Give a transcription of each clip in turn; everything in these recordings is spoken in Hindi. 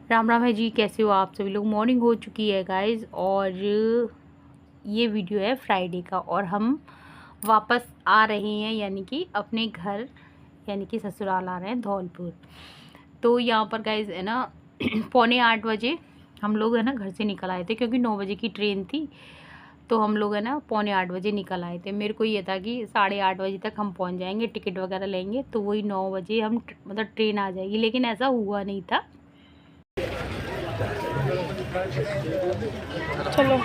राम राम है जी, कैसे हो आप सभी लोग। मॉर्निंग हो चुकी है गाइस और ये वीडियो है फ्राइडे का और हम वापस आ रहे हैं यानी कि अपने घर यानी कि ससुराल आ रहे हैं धौलपुर। तो यहाँ पर गाइस है ना 7:45 हम लोग है ना घर से निकल आए थे क्योंकि 9 बजे की ट्रेन थी। तो हम लोग है ना 7:45 निकल आए थे। मेरे को ये था कि 8:30 बजे तक हम पहुँच जाएंगे, टिकट वगैरह लेंगे तो वही 9 बजे हम मतलब ट्रेन आ जाएगी, लेकिन ऐसा हुआ नहीं था। चलो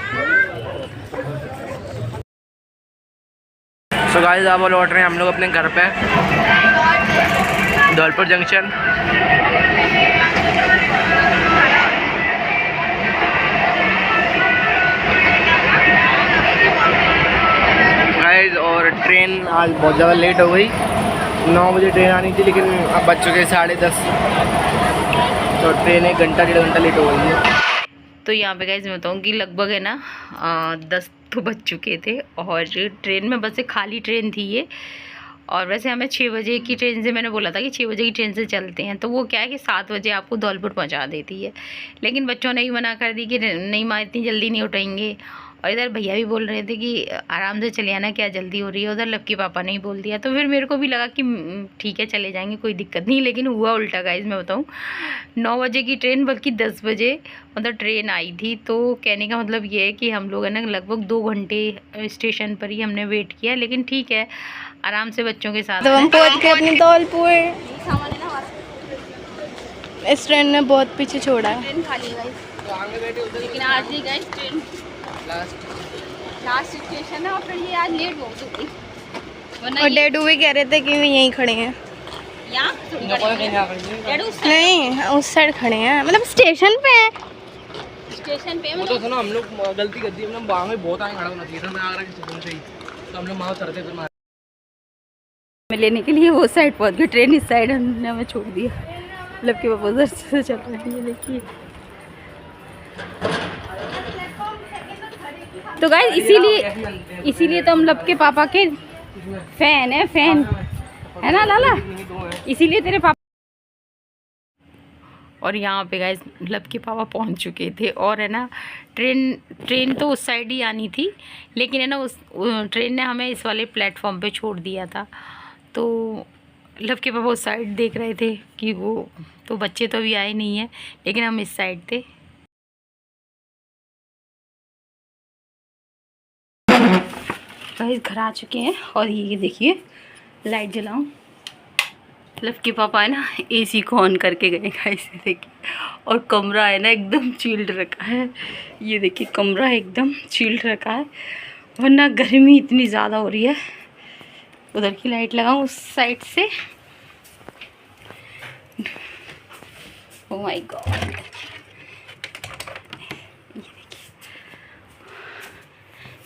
सो गाइस अब लौट रहे हैं हम लोग अपने घर पे धौलपुर जंक्शन। गाइस और ट्रेन आज बहुत ज़्यादा लेट हो गई। 9 बजे ट्रेन आनी थी लेकिन अब बज चुके 10:30, तो ट्रेन 1 घंटा 1.5 घंटा लेट हो गई है। तो यहाँ पे गाइस मैं बताऊँ कि लगभग है ना 10 तो बज चुके थे और ट्रेन में बस एक खाली ट्रेन थी ये। और वैसे हमें 6 बजे की ट्रेन से, मैंने बोला था कि 6 बजे की ट्रेन से चलते हैं, तो वो क्या है कि 7 बजे आपको धौलपुर पहुँचा देती है। लेकिन बच्चों ने ही मना कर दी कि नहीं माँ इतनी जल्दी नहीं उठेंगे। और इधर भैया भी बोल रहे थे कि आराम से चले आना, क्या जल्दी हो रही है। उधर लक्की पापा ने ही बोल दिया, तो फिर मेरे को भी लगा कि ठीक है चले जाएंगे, कोई दिक्कत नहीं। लेकिन हुआ उल्टा गाइस, मैं बताऊँ 9 बजे की ट्रेन बल्कि 10 बजे मतलब ट्रेन आई थी। तो कहने का मतलब ये है कि हम लोग है ना लगभग 2 घंटे स्टेशन पर ही हमने वेट किया, लेकिन ठीक है आराम से बच्चों के साथ। तो हम पहुंच गए अपनी धौलपुर। इस ट्रेन ने बहुत पीछे छोड़ा है। ट्रेन खाली है गाइस, लेकिन आज ही गाइस ट्रेन लास्ट स्टेशन है और फिर ये आज लेट हो गई। और डैडू भी कह रहे थे कि यहीं खड़े हैं। यहाँ नहीं, उस साइड खड़े हैं, मतलब स्टेशन पे है। स्टेशन पे वो तो सुनो, हम लोग गलती कर दी, हम वहाँ में बहुत आगे खड़ा होना चाहिए था। मैं आगरा के स्टेशन से ही, तो हम लोग वहाँ उतरते फिर में लेने के लिए वो साइड पहुंच गई, ट्रेन इस साइड हमने हमें छोड़ दिया। मतलब कि वो उधर से चल रही है, देखिए। तो गाइस इसीलिए तो हम लब के पापा के फैन है ना लाला, इसीलिए तेरे पापा। और यहाँ पे गाइस लब के पापा पहुँच चुके थे और है ना ट्रेन तो उस साइड ही आनी थी, लेकिन है ना उस ट्रेन ने हमें इस वाले प्लेटफॉर्म पे छोड़ दिया था। तो लब के पापा उस साइड देख रहे थे कि वो तो बच्चे तो अभी आए नहीं हैं, लेकिन हम इस साइड थे। गाइस घर आ चुके हैं और ये देखिए लाइट जलाऊं। लब के पापा है ना एसी को ऑन करके गए गाइस, देखिए। और कमरा है ना एकदम चिल्ड रखा है, ये देखिए कमरा एकदम चिल्ड रखा है, वरना गर्मी इतनी ज़्यादा हो रही है। उधर की लाइट लगाऊं उस साइड से। ओह माय गॉड,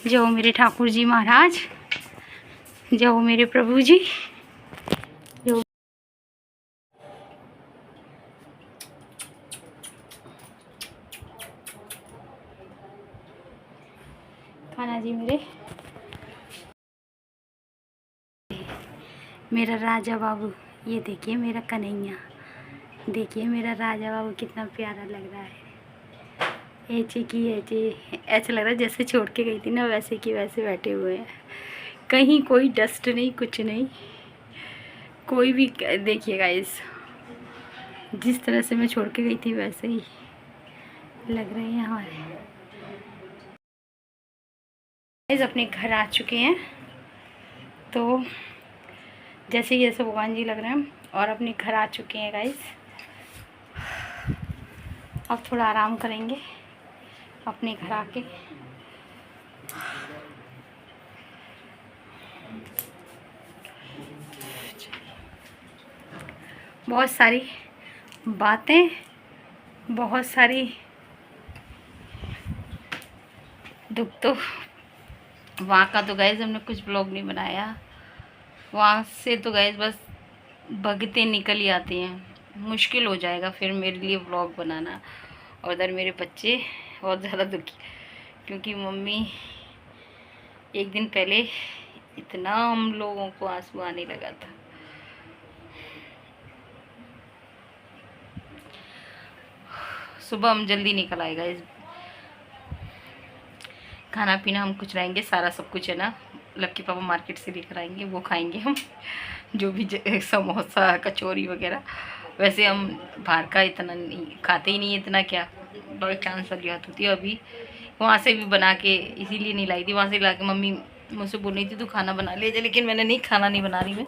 जय हो मेरे ठाकुर जी महाराज, जय हो मेरे प्रभु जी। खाना जी मेरा राजा बाबू, ये देखिए मेरा कन्हैया, देखिए मेरा राजा बाबू कितना प्यारा लग रहा है। ऐसा लग रहा है जैसे छोड़ के गई थी ना वैसे की वैसे बैठे हुए हैं। कहीं कोई डस्ट नहीं, कुछ नहीं, कोई भी। देखिए गाइस जिस तरह से मैं छोड़ के गई थी वैसे ही लग रहे हैं हमारे। गाइस अपने घर आ चुके हैं, तो जैसे ही जैसे भगवान जी लग रहे हैं और अपने घर आ चुके हैं गाइस। अब थोड़ा आराम करेंगे अपने घर आके। बहुत सारी बातें, बहुत सारी दुख, तो वहाँ का तो गाइस हमने कुछ ब्लॉग नहीं बनाया। वहाँ से तो गाइस बस भगते निकल ही आती हैं, मुश्किल हो जाएगा फिर मेरे लिए व्लॉग बनाना। और उधर मेरे बच्चे बहुत ज़्यादा दुखी, क्योंकि मम्मी एक दिन पहले इतना हम लोगों को आंसू आने लगा था। सुबह हम जल्दी निकल आएगा। इस खाना पीना हम कुछ रहेंगे, सारा सब कुछ है ना लक्की पापा मार्केट से लेकर आएंगे, वो खाएंगे हम। जो भी समोसा कचौरी वगैरह। वैसे हम बाहर का इतना नहीं खाते ही नहीं, इतना क्या बाई चांस वाली बात होती है। अभी वहाँ से भी बना के इसीलिए नहीं लाई थी, वहाँ से ला के मम्मी मुझसे बोल रही थी तू खाना बना ले जा, लेकिन मैंने नहीं, खाना नहीं बना रही मैं,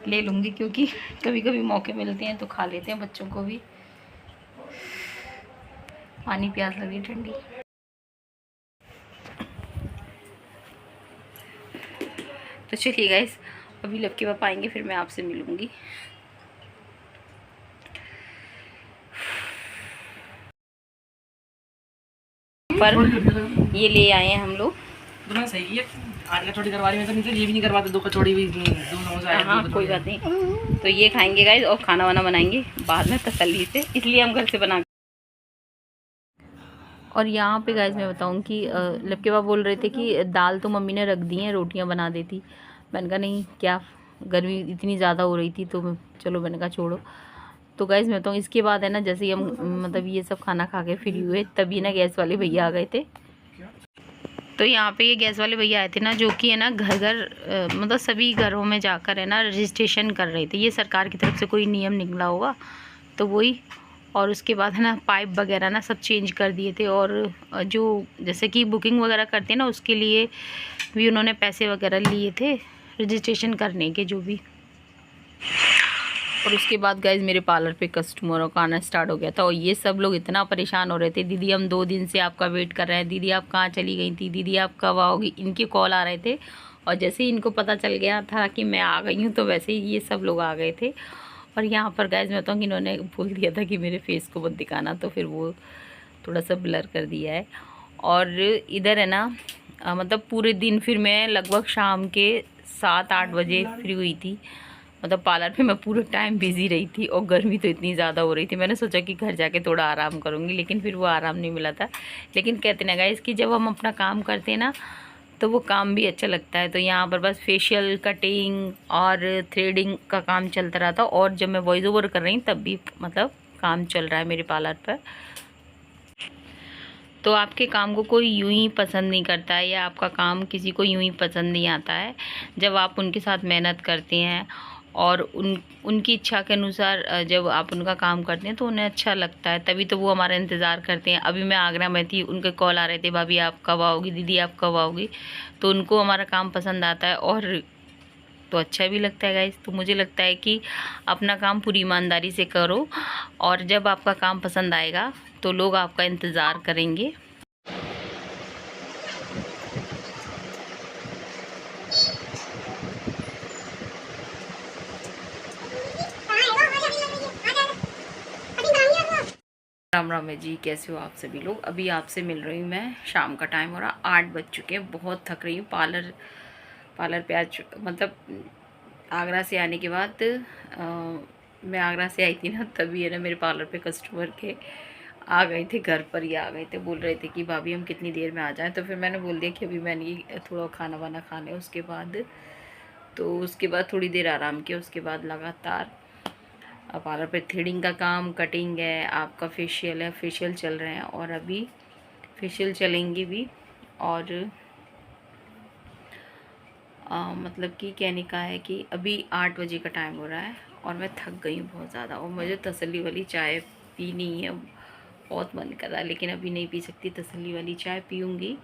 ले लूँगी क्योंकि कभी कभी मौके मिलते हैं तो खा लेते हैं, बच्चों को भी पानी प्यास लगी ठंडी। तो चलिए गाइस, अभी लक्की पापा आएंगे फिर मैं आपसे मिलूँगी। पर ये ले आए हैं हम लोग। तुम्हें सही है, आज कचौड़ी करवा रही, मैं तो नहीं तो ये भी नहीं करवाते, 2 कचौड़ी भी 2 समोसा आए। हाँ कोई बात नहीं, तो ये खाएंगे गाइस और खाना वाना बनाएंगे बाद में तसल्ली से, इसलिए हम घर से बना। और यहाँ पे गाइस मैं बताऊँ कि लक्की पापा बोल रहे थे कि दाल तो मम्मी ने रख दी है, रोटियाँ बना देती। मैंने कहा नहीं, क्या गर्मी इतनी ज़्यादा हो रही थी तो चलो, मैंने कहा छोड़ो। तो गाइस मैं बताऊँ इसके बाद है ना, जैसे ही हम मतलब ये सब खाना खा के फ्री हुए तभी ना गैस वाले भैया आ गए थे। तो यहाँ पे ये गैस वाले भैया आए थे ना, जो कि है ना घर घर मतलब सभी घरों में जाकर है ना रजिस्ट्रेशन कर रहे थे। ये सरकार की तरफ से कोई नियम निकला होगा तो वही। और उसके बाद है ना पाइप वगैरह ना सब चेंज कर दिए थे, और जो जैसे कि बुकिंग वगैरह करते हैं ना उसके लिए भी उन्होंने पैसे वगैरह लिए थे रजिस्ट्रेशन करने के जो भी। और उसके बाद गाइज मेरे पार्लर पे कस्टमरों का आना स्टार्ट हो गया था, और ये सब लोग इतना परेशान हो रहे थे, दीदी हम 2 दिन से आपका वेट कर रहे हैं, दीदी आप कहाँ चली गई थी, दीदी आप कब आओगी, इनके कॉल आ रहे थे। और जैसे ही इनको पता चल गया था कि मैं आ गई हूँ तो वैसे ही ये सब लोग आ गए थे। और यहाँ पर गाइज मैं बताऊँ कि इन्होंने बोल दिया था कि मेरे फेस को मत दिखाना, तो फिर वो थोड़ा सा ब्लर कर दिया है। और इधर है ना मतलब पूरे दिन फिर मैं लगभग शाम के 7-8 बजे फ्री हुई थी। मतलब पार्लर पे मैं पूरे टाइम बिज़ी रही थी, और गर्मी तो इतनी ज़्यादा हो रही थी, मैंने सोचा कि घर जाके थोड़ा आराम करूँगी, लेकिन फिर वो आराम नहीं मिला था। लेकिन कहते ना गाइस कि जब हम अपना काम करते हैं ना तो वो काम भी अच्छा लगता है। तो यहाँ पर बस फेशियल, कटिंग और थ्रेडिंग का काम चलता रहा था, और जब मैं वॉइस ओवर कर रही हूँ तब भी मतलब काम चल रहा है मेरे पार्लर पर। तो आपके काम को कोई यूं ही पसंद नहीं करता है, या आपका काम किसी को यूं ही पसंद नहीं आता है। जब आप उनके साथ मेहनत करते हैं और उनकी इच्छा के अनुसार जब आप उनका काम करते हैं तो उन्हें अच्छा लगता है, तभी तो वो हमारा इंतज़ार करते हैं। अभी मैं आगरा में थी, उनके कॉल आ रहे थे, भाभी आप कब आओगी, दीदी आप कब आओगी, तो उनको हमारा काम पसंद आता है और तो अच्छा भी लगता है गाइस। तो मुझे लगता है कि अपना काम पूरी ईमानदारी से करो, और जब आपका काम पसंद आएगा तो लोग आपका इंतज़ार करेंगे। राम राम है जी, कैसे हो आप सभी लोग। अभी आपसे मिल रही हूँ मैं, शाम का टाइम हो रहा, 8 बज चुके हैं, बहुत थक रही हूँ। पार्लर पे आज मतलब आगरा से आने के बाद मैं आगरा से आई थी ना, तभी है ना मेरे पार्लर पे कस्टमर के आ गए थे, घर पर ही आ गए थे, बोल रहे थे कि भाभी हम कितनी देर में आ जाएं। तो फिर मैंने बोल दिया कि अभी मैंने थोड़ा खाना वाना खाने उसके बाद थोड़ी देर आराम किया। उसके बाद लगातार पार्लर पे थ्रेडिंग का काम, कटिंग है, आपका फेशियल है, फेशियल चल रहे हैं, और अभी फेशियल चलेंगे भी। और मतलब कि कहने का है कि अभी 8 बजे का टाइम हो रहा है और मैं थक गई हूँ बहुत ज़्यादा, और मुझे तसल्ली वाली चाय पीनी है, बहुत मन कर रहा है, लेकिन अभी नहीं पी सकती तसल्ली वाली चाय, पीऊँगी।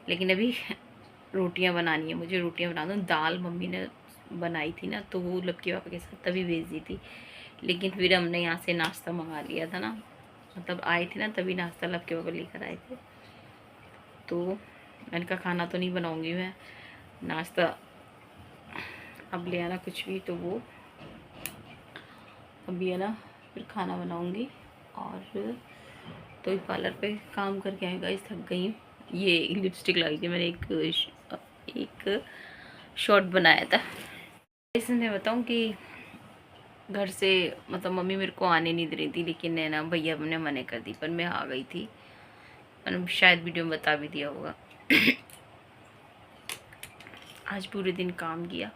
लेकिन अभी रोटियां बनानी है, मुझे रोटियां बना दूँ। दाल मम्मी ने बनाई थी ना, तो वो लक्की पापा के साथ तभी भेज दी थी, लेकिन फिर हमने यहाँ से नाश्ता मंगा लिया था ना, मतलब आए थे ना तभी नाश्ता लक्की पापा लेकर आए थे। तो मैंने कहा खाना तो नहीं बनाऊँगी मैं, नाश्ता अब ले आना कुछ भी, तो वो अभी है ना फिर खाना बनाऊँगी। और तो पार्लर पे काम करके आए गाइस, थक गई हूँ। ये लिपस्टिक लाई थी मैंने, एक शॉर्ट बनाया था। इसमें मैं बताऊँ कि घर से मतलब मम्मी मेरे को आने नहीं दे रही थी, लेकिन है ना भैया ने मना कर दी, पर मैं आ गई थी। मैंने शायद वीडियो में बता भी दिया होगा। आज पूरे दिन काम किया।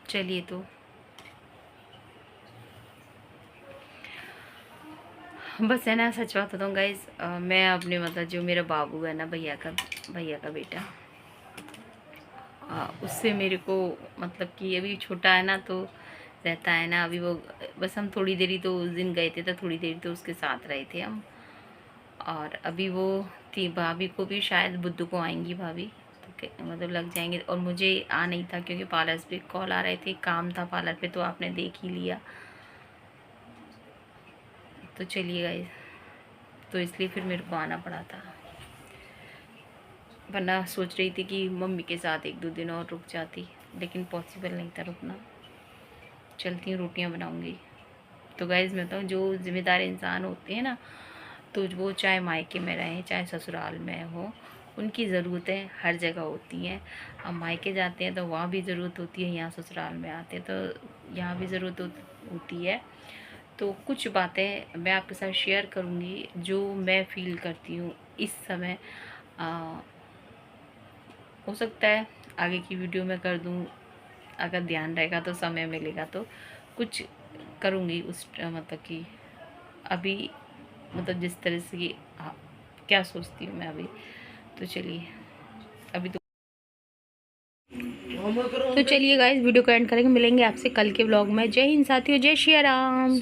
चलिए, तो बस है ना, सच बात बताऊँ गाइस, मैं अपने मतलब जो मेरा बाबू है ना, भैया का बेटा, उससे मेरे को मतलब कि अभी छोटा है ना, तो रहता है ना अभी वो, बस हम थोड़ी देरी तो उस दिन गए थे, तो थोड़ी देरी तो उसके साथ रहे थे हम। और अभी वो थी, भाभी को भी शायद बुद्धू को आएंगी भाभी, तो मतलब लग जाएंगे। और मुझे आ नहीं था क्योंकि पार्लर पे कॉल आ रहे थे, काम था पार्लर पे, तो आपने देख ही लिया। तो चलिए गाइस, तो इसलिए फिर मेरे को आना पड़ा था, वरना सोच रही थी कि मम्मी के साथ 1-2 दिन और रुक जाती, लेकिन पॉसिबल नहीं था रुकना। चलती हूँ, रोटियाँ बनाऊँगी। तो गाइस मैं बताऊँ, जो ज़िम्मेदार इंसान होते हैं ना, तो वो चाहे मायके में रहें चाहे ससुराल में हो, उनकी ज़रूरतें हर जगह होती हैं। अब मायके जाते हैं तो वहाँ भी ज़रूरत होती है, यहाँ ससुराल में आते हैं तो यहाँ भी ज़रूरत होती है। तो कुछ बातें मैं आपके साथ शेयर करूँगी जो मैं फ़ील करती हूँ इस समय। हो सकता है आगे की वीडियो में कर दूँ, अगर ध्यान रहेगा तो, समय मिलेगा तो कुछ करूँगी उस मतलब कि अभी, मतलब जिस तरह से कि क्या सोचती हूँ मैं अभी। तो चलिए अभी तो चलिए गाइस, वीडियो को एंड करेंगे, मिलेंगे आपसे कल के व्लॉग में। जय हिंद साथियों, जय श्री राम।